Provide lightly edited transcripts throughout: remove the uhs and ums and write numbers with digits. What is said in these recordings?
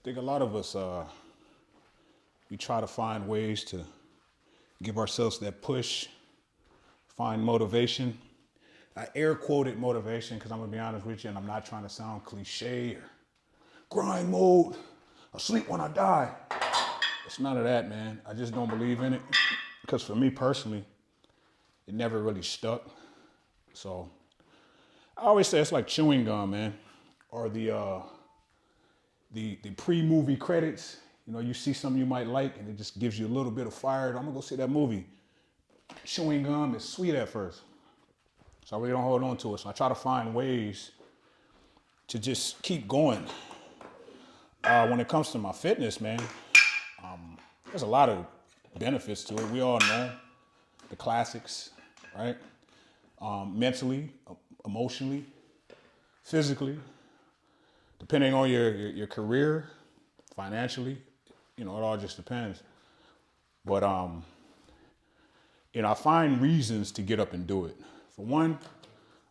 think a lot of us, we try to find ways to give ourselves that push, find motivation. I air quoted motivation because I'm gonna be honest with you, and I'm not trying to sound cliche or grind mode. I'll sleep when I die. It's none of that, man. I just don't believe in it because for me personally, it never really stuck. So I always say it's like chewing gum, man, or the pre-movie credits. You know, you see something you might like, and it just gives you a little bit of fire. I'm gonna go see that movie. Chewing gum is sweet at first, so I really don't hold on to it. So I try to find ways to just keep going. When it comes to my fitness, man, there's a lot of benefits to it. We all know the classics, right? Mentally, emotionally, physically, depending on your career, financially, you know, it all just depends. But I find reasons to get up and do it. For one,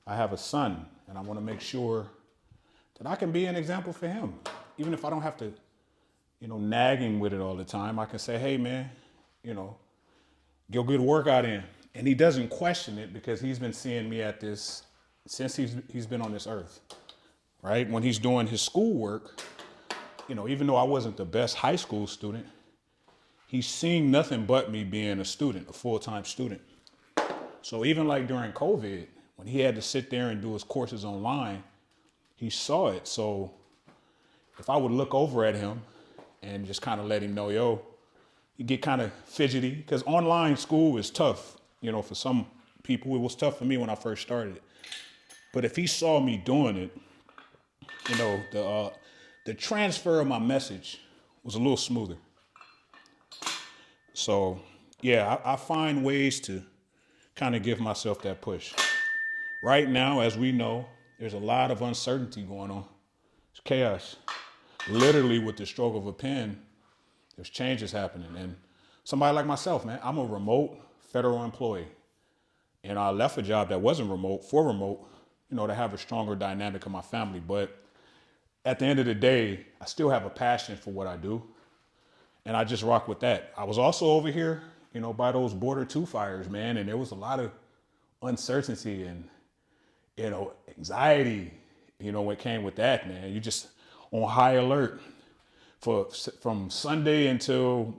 I have a son, and I want to make sure that I can be an example for him, even if I don't have to, nagging with it all the time. I can say, hey, man, go get a workout in. And he doesn't question it because he's been seeing me at this since he's been on this earth, right? When he's doing his schoolwork, even though I wasn't the best high school student, he's seeing nothing but me being a student, a full-time student. So even like during COVID, when he had to sit there and do his courses online, he saw it. So if I would look over at him and just kind of let him know, yo, you get kind of fidgety because online school is tough. For some people, it was tough for me when I first started. But if he saw me doing it, the transfer of my message was a little smoother. So yeah, I find ways to kind of give myself that push. Right now, as we know, there's a lot of uncertainty going on. It's chaos. Literally with the stroke of a pen, there's changes happening. And somebody like myself, man, I'm a remote federal employee. And I left a job that wasn't remote for remote, to have a stronger dynamic in my family. But at the end of the day, I still have a passion for what I do. And I just rock with that. I was also over here, by those border two fires, man. And there was a lot of uncertainty and, anxiety, what came with that, man. You just on high alert from Sunday until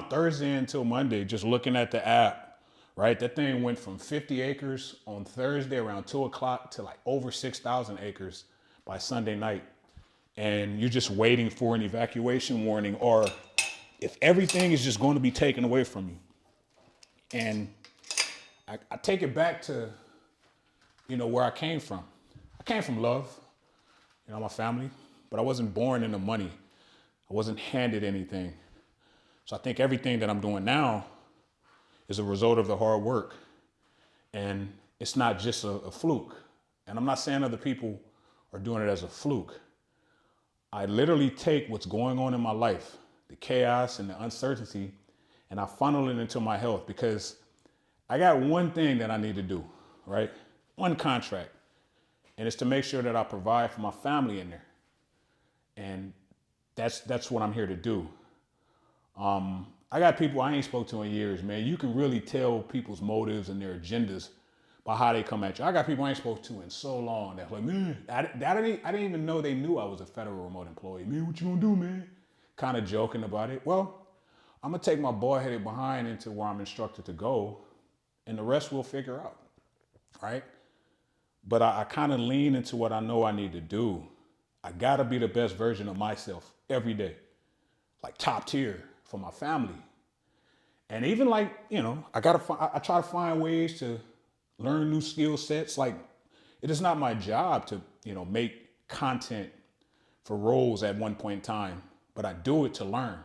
Thursday until Monday, just looking at the app, right? That thing went from 50 acres on Thursday around 2:00 to like over 6,000 acres by Sunday night. And you're just waiting for an evacuation warning or if everything is just going to be taken away from you. And I take it back to, where I came from. I came from love, my family, but I wasn't born into money. I wasn't handed anything. So I think everything that I'm doing now is a result of the hard work. And it's not just a fluke. And I'm not saying other people are doing it as a fluke. I literally take what's going on in my life, the chaos and the uncertainty, and I funnel it into my health because I got one thing that I need to do, right? One contract. And it's to make sure that I provide for my family in there. And that's what I'm here to do. I got people I ain't spoke to in years, man. You can really tell people's motives and their agendas by how they come at you. I got people I ain't spoke to in so long that like, man, I didn't even know they knew I was a federal remote employee. Man, what you gonna do, man? Kind of joking about it. Well, I'm gonna take my bald-headed behind into where I'm instructed to go, and the rest we'll figure out, right? But I kind of lean into what I know I need to do. I gotta be the best version of myself every day, like top tier for my family. And even like, I try to find ways to learn new skill sets. Like it is not my job to, make content for roles at one point in time, but I do it to learn.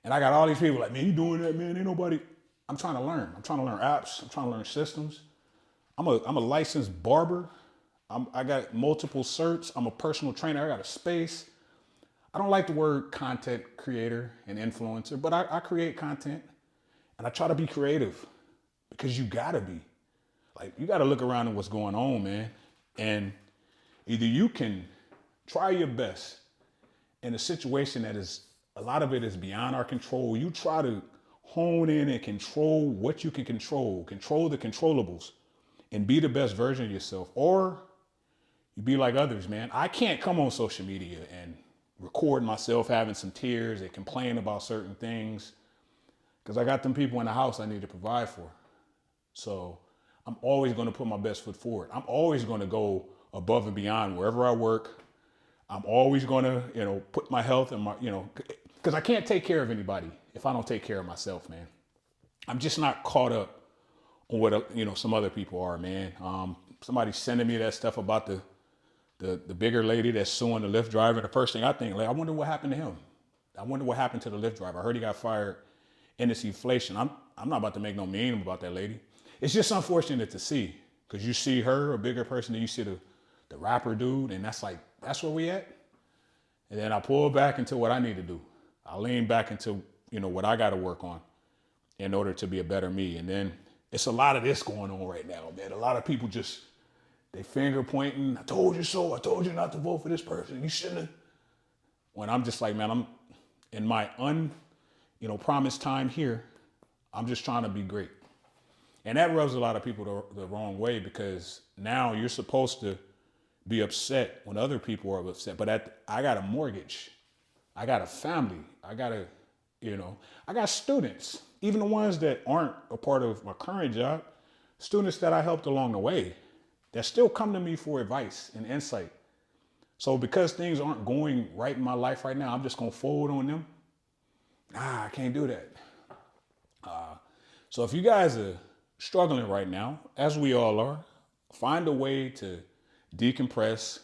And I got all these people like, man, you doing that, man? Ain't nobody. I'm trying to learn. I'm trying to learn apps. I'm trying to learn systems. I'm a licensed barber. I got multiple certs. I'm a personal trainer. I got a space. I don't like the word content creator and influencer, but I create content and I try to be creative because you gotta be. Like you gotta look around at what's going on, man. And either you can try your best in a situation that is, a lot of it is beyond our control, you try to hone in and control what you can control the controllables, and be the best version of yourself. Or you be like others, man. I can't come on social media and record myself having some tears and complain about certain things because I got them people in the house I need to provide for. So I'm always going to put my best foot forward. I'm always going to go above and beyond wherever I work. I'm always going to, put my health and my, because I can't take care of anybody if I don't take care of myself, man. I'm just not caught up on what, some other people are, man. Somebody sending me that stuff about the bigger lady that's suing the Lyft driver. The first thing I think, like, I wonder what happened to him. I wonder what happened to the Lyft driver. I heard he got fired in this inflation. I'm not about to make no meme about that lady. It's just unfortunate to see, because you see her, a bigger person, than you see the rapper dude, and that's where we at. And then I pull back into what I need to do. I lean back into, what I got to work on in order to be a better me. And then it's a lot of this going on right now, man. A lot of people just, they finger pointing. I told you so. I told you not to vote for this person. You shouldn't have. When I'm just like, man, I'm in my promised time here. I'm just trying to be great. And that rubs a lot of people the wrong way, because now you're supposed to be upset when other people are upset. But I got a mortgage. I got a family. I got students, even the ones that aren't a part of my current job, students that I helped along the way that still come to me for advice and insight. So because things aren't going right in my life right now, I'm just going to fold on them. I can't do that. So if you guys are struggling right now, as we all are, find a way to decompress,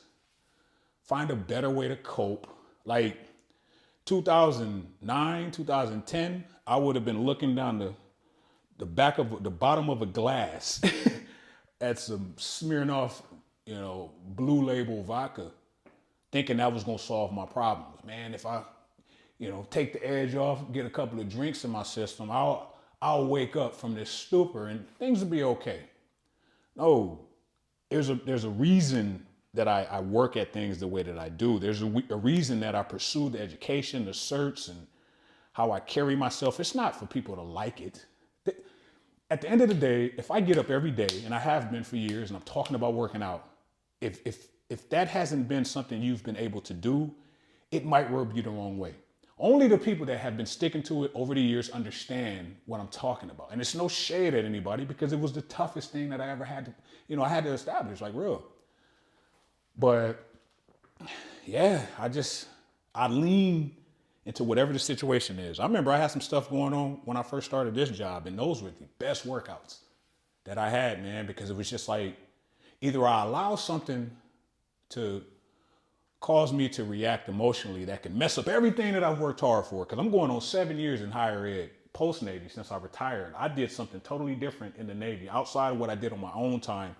find a better way to cope. Like 2009, 2010, I would have been looking down the bottom of a glass at some Smirnoff, blue label vodka, thinking that was going to solve my problems. Man, if I, take the edge off, get a couple of drinks in my system, I'll wake up from this stupor and things will be okay. No, there's a reason that I work at things the way that I do. There's a reason that I pursue the education, the certs, and how I carry myself. It's not for people to like it. At the end of the day, if I get up every day, and I have been for years, and I'm talking about working out, if that hasn't been something you've been able to do, it might rub you the wrong way. Only the people that have been sticking to it over the years understand what I'm talking about. And it's no shade at anybody, because it was the toughest thing that I ever had to, I had to establish, like, real. But yeah, I lean into whatever the situation is. I remember I had some stuff going on when I first started this job, and those were the best workouts that I had, man, because it was just like, either I allow something to cause me to react emotionally that can mess up everything that I've worked hard for. Because I'm going on 7 years in higher ed, post-Navy, since I retired. I did something totally different in the Navy, outside of what I did on my own time,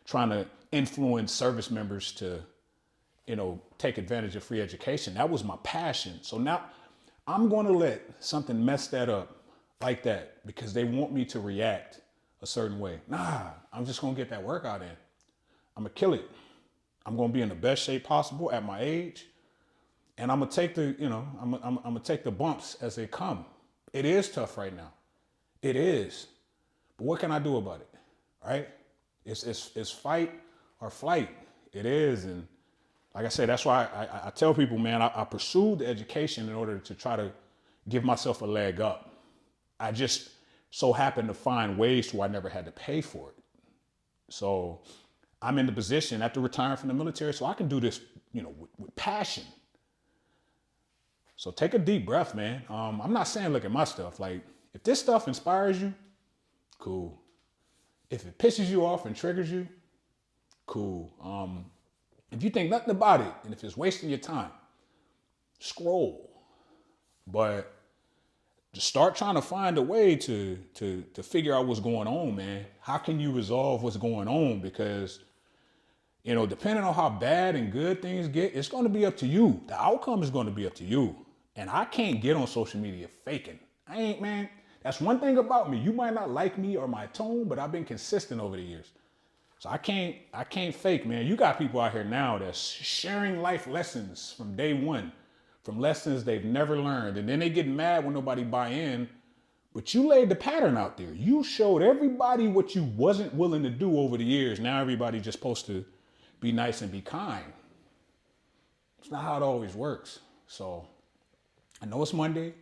trying to influence service members to, take advantage of free education. That was my passion. So now I'm going to let something mess that up like that because they want me to react a certain way. Nah, I'm just going to get that workout in. I'm going to kill it. I'm going to be in the best shape possible at my age. And I'm going to take I'm going to take the bumps as they come. It is tough right now. It is. But what can I do about it? Right? It's fight or flight. It is. And like I said, that's why I tell people, man, I pursued the education in order to try to give myself a leg up. I just so happened to find ways to where I never had to pay for it. So I'm in the position after retiring from the military, so I can do this, with passion. So take a deep breath, man. I'm not saying look at my stuff. Like, if this stuff inspires you, cool. If it pisses you off and triggers you, cool. If you think nothing about it, and if it's wasting your time, scroll. But just start trying to find a way to figure out what's going on, man. How can you resolve what's going on? Because, depending on how bad and good things get, it's going to be up to you. The outcome is going to be up to you. And I can't get on social media faking. I ain't, man. That's one thing about me. You might not like me or my tone, but I've been consistent over the years. So I can't fake, man. You got people out here now that's sharing life lessons from day one, from lessons they've never learned. And then they get mad when nobody buy in, but you laid the pattern out there. You showed everybody what you wasn't willing to do over the years. Now everybody's just supposed to be nice and be kind. It's not how it always works. So I know it's Monday.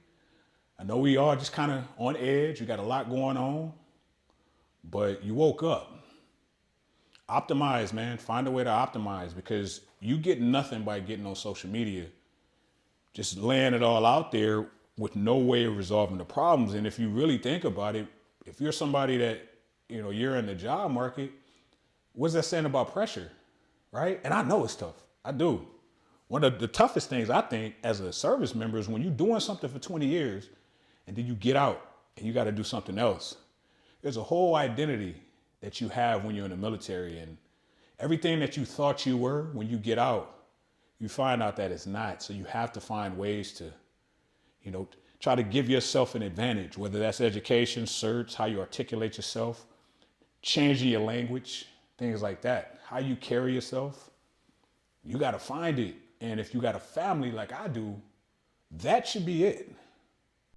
I know we are just kind of on edge. We got a lot going on, but you woke up. Optimize, man. Find a way to optimize, because you get nothing by getting on social media, just laying it all out there with no way of resolving the problems. And if you really think about it, if you're somebody that, you're in the job market, what's that saying about pressure, right? And I know it's tough. I do. One of the toughest things I think as a service member is when you're doing something for 20 years and then you get out and you got to do something else. There's a whole identity that you have when you're in the military, and everything that you thought you were, when you get out, you find out that it's not. So you have to find ways to, try to give yourself an advantage, whether that's education, certs, how you articulate yourself, changing your language, things like that, how you carry yourself. You got to find it. And if you got a family like I do, that should be it.